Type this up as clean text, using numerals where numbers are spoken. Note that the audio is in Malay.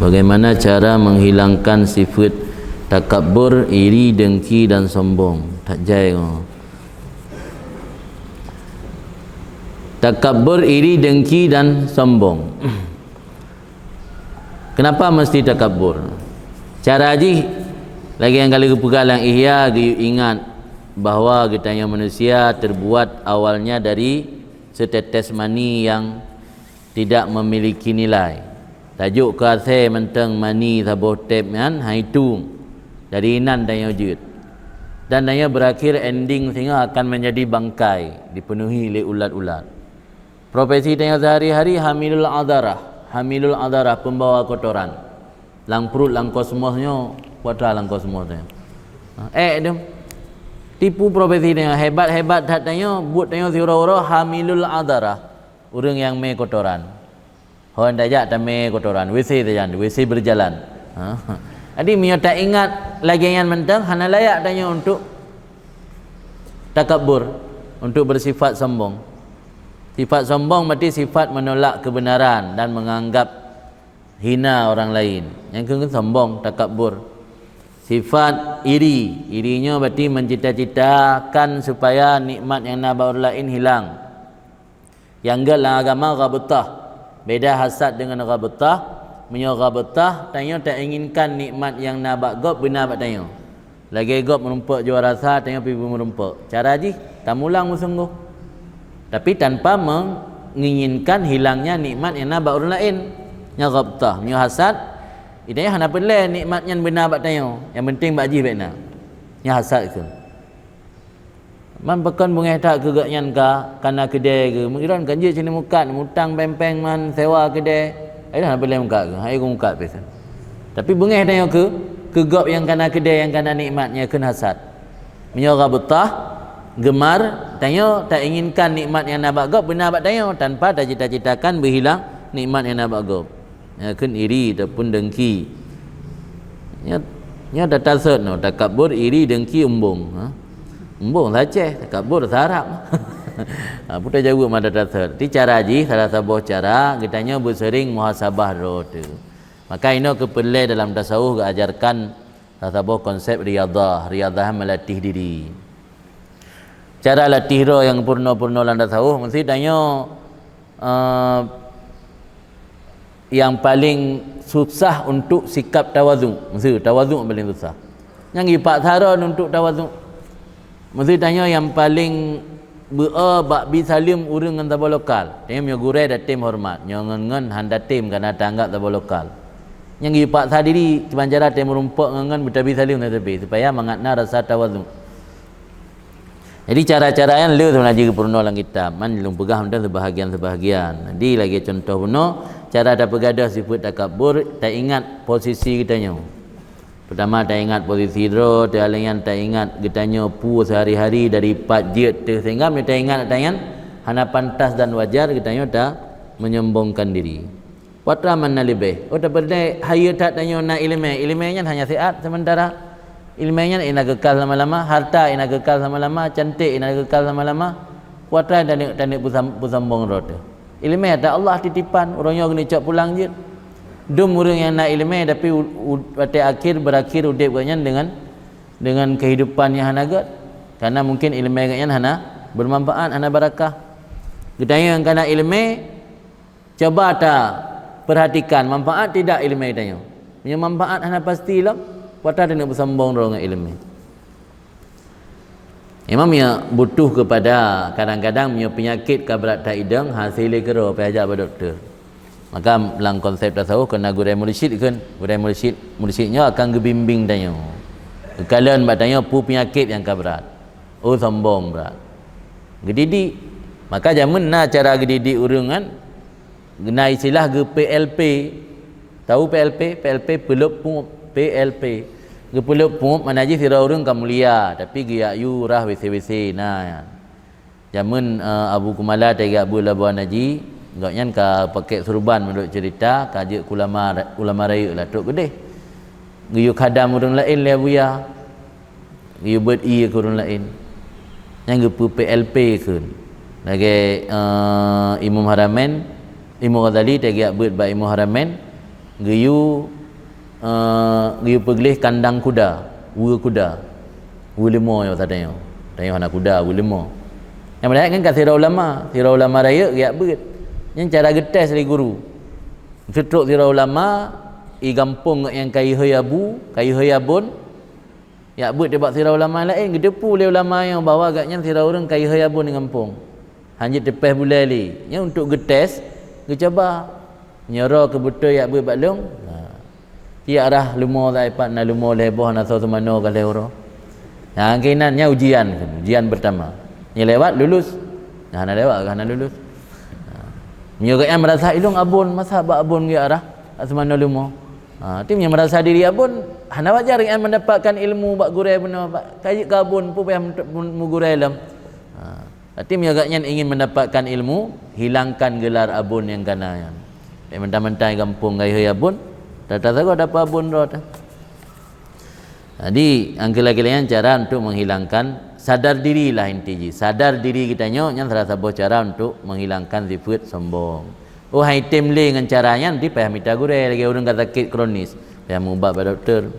Bagaimana cara menghilangkan sifat takabur, iri, dengki dan sombong? Tak jai. Takabur, iri, dengki dan sombong. Kenapa mesti takabur? Cara haji lagi yang kali kepegalang ihya ingat bahawa kitanya manusia terbuat awalnya dari setetes mani yang tidak memiliki nilai. Tajuk ke asal menteng mani sabuh tep kan haitung dari inan dan wujud. Dan dia berakhir ending sehingga akan menjadi bangkai dipenuhi oleh ulat-ulat. Profesi dia sehari-hari hamilul adarah, pembawa kotoran. Lang perut lang kosmosnya, kuatlah lang kosmosnya. Dia tipu profesi dia hebat hatanya buat dia sira-ura hamilul adarah, orang yang me kotoran. Orang dajak tak me kotoran, WC saja, WC berjalan. Jadi mio tak ingat lagi yang mentang hana layak tanya untuk takabur, untuk bersifat sombong. Sifat sombong berarti sifat menolak kebenaran dan menganggap hina orang lain. Yang kedua sombong, takabur. Sifat irinya berarti mencita-citakan supaya nikmat yang nak orang lain hilang. Yang kedua agama ghabtah. Beda hasad dengan ghabtah. Menyogabtah tanya tak inginkan nikmat yang nabak gob benar bak tanya. Lagi gob merumpak juara rasa tanya pergi merumpak. Cara ji tak mulang sungguh. Tapi tanpa menginginkan hilangnya nikmat yang nabak orang lain. Nyogabtah, menyohasad. Idanya hana pelai nikmat yang benar bak tanya. Yang penting bak ji benar. Nyahasad itu. Man pekan bungai tak kegaknyan ka kana kedai ke. Mengiran kan je sini mukat mutang pempeng man sewa kedai. Dah boleh muka ke? Hai muka pesan. Tapi bengih tanya ke gop yang kana kedai yang kana nikmatnya kena hasad. Menyora betah, gemar, tanya tak inginkan nikmat yang nabak gop benar bak tanya tanpa tak cita-citakan berhilang nikmat yang nabak gop. Ya kun iri ataupun dengki. Nya dah tasad no, takabur, iri, dengki, umbung. Umbung saja, takabur sarap. Putar jawab mada tasar. Ti cara ji salah satu cara kitanya bersering muhasabah roh tu. Maka ini kepelai dalam tasawuf ajarkan salah satu konsep riadah melatih diri. Cara latih roh yang purna dalam tasawuf mesti tanya yang paling susah untuk sikap tawadhu. Mesti tawadhu paling susah. Yang ipak saran untuk tawadhu. Mesti tanya yang paling bak bisalim urang ngan tabo lokal. Tem yo gurai da tem hormat. Nyo ngen handa tem kana tanggap tabo lokal. Yang ipak sadiri banjara tem rumpok ngen betabi salim na tepi supaya mengatna rasa tawadhu. Jadi cara-cara yang leu sebenarnya purno lang kitab. Man lung pegah dan sebahagian. Jadi lagi contoh purno cara ada pegadah sifat takabur tak ingat posisi kitanya. Pertama tak ingat posisi roh, yang tak ingat getanya pu sehari-hari dari 4 jid tu sehingga tak ingat hana pantas dan wajar getanya tak menyombongkan diri. Watra mana lebih? Oh tak berdaya haya tak tanya nak ilmunya hanya sihat sementara ilmunya ina kekal lama-lama, harta ina kekal lama-lama, cantik ina kekal lama-lama. Watra tanik pusombong roh tu. Ilmu tak Allah titipan, orangnya kena cak pulang je. Dum orang yang nak ilmu tapi pada berakhir udip ganyan dengan kehidupan yang hanagat karena mungkin ilmu ganyan hana bermanfaat, hana barakah. Gedanya yang kena ilmu coba tak perhatikan manfaat tidak ilmu gedanya. Punya manfaat hana pastilah wata dia nak bersombong dengan ilmu. Imam ya butuh kepada kadang-kadang punya penyakit kabrat tak idang hasil kero pajak pada doktor. Maka dalam konsep tasawuf kena gurai mursyid kan, gurai mursyidnya akan gebimbing tanya. Kekalian bak tanya pu penyakit yang kabrat. Oh sombong berat. Gedidi. Maka zaman na cara gedidi urang kan guna istilah PLP. Tahu PLP? PLP pelup pump PLP. Gepelup pump mana aja sira urang ka mulia tapi giya yu rah WC nah. Zaman Abu Kumala tiga bulan Abu Naji Gaknya ka pakai surban menurut cerita kaji ulama raya lah tok gede. Giyu khadam urang lain le buya. Giyu buat ke urang lain. Yang gepu PLP kun. Lagi Imam Haramain, Imam Ghazali tagi buat ba Imam Haramain Giyu giyu pergelih kandang kuda, wua kuda. Wua limo yo tadanya. Tanya anak kuda wua limo. Yang menarik kan kat sira ulama raya riak beut. Yang cara getes dari guru. Setruk sira ulama i gampung yang kai hayabun. Ya beut debat sira ulama lain gedepu le ulama yang bawa agaknya sira orang kai hayabun di kampung. Hanjit tepeh bulan li. Yang untuk getes, gecoba nyara ke betul ya beut baklong. Dia arah lumo tak ipat na lumo leboh na so semano ka leuro. Nah, kinannya ujian pertama. Nya lewat lulus. Nah, nak lewat kan lulus. Nyoga yang merasa ilung abun, masa abun ke arah semano lumo. Tim yang merasa diri abun, hana wajar yang mendapatkan ilmu bak gurai benar bak kaji kabun pu payah mu gurai lam. Tim yang agaknya ingin mendapatkan ilmu, hilangkan gelar abun yang kana. Mentah-mentah kampung gaya abun, tata sago dapat abun rot. Jadi angkila-kilanya cara untuk menghilangkan sadar dirilah intinya. Sadar diri kita yang salah satu cara untuk menghilangkan sifat sombong. Hai tim le dengan caranya nanti payah minta gurai lagi orang kata sakit kronis, payah mubat pada doktor.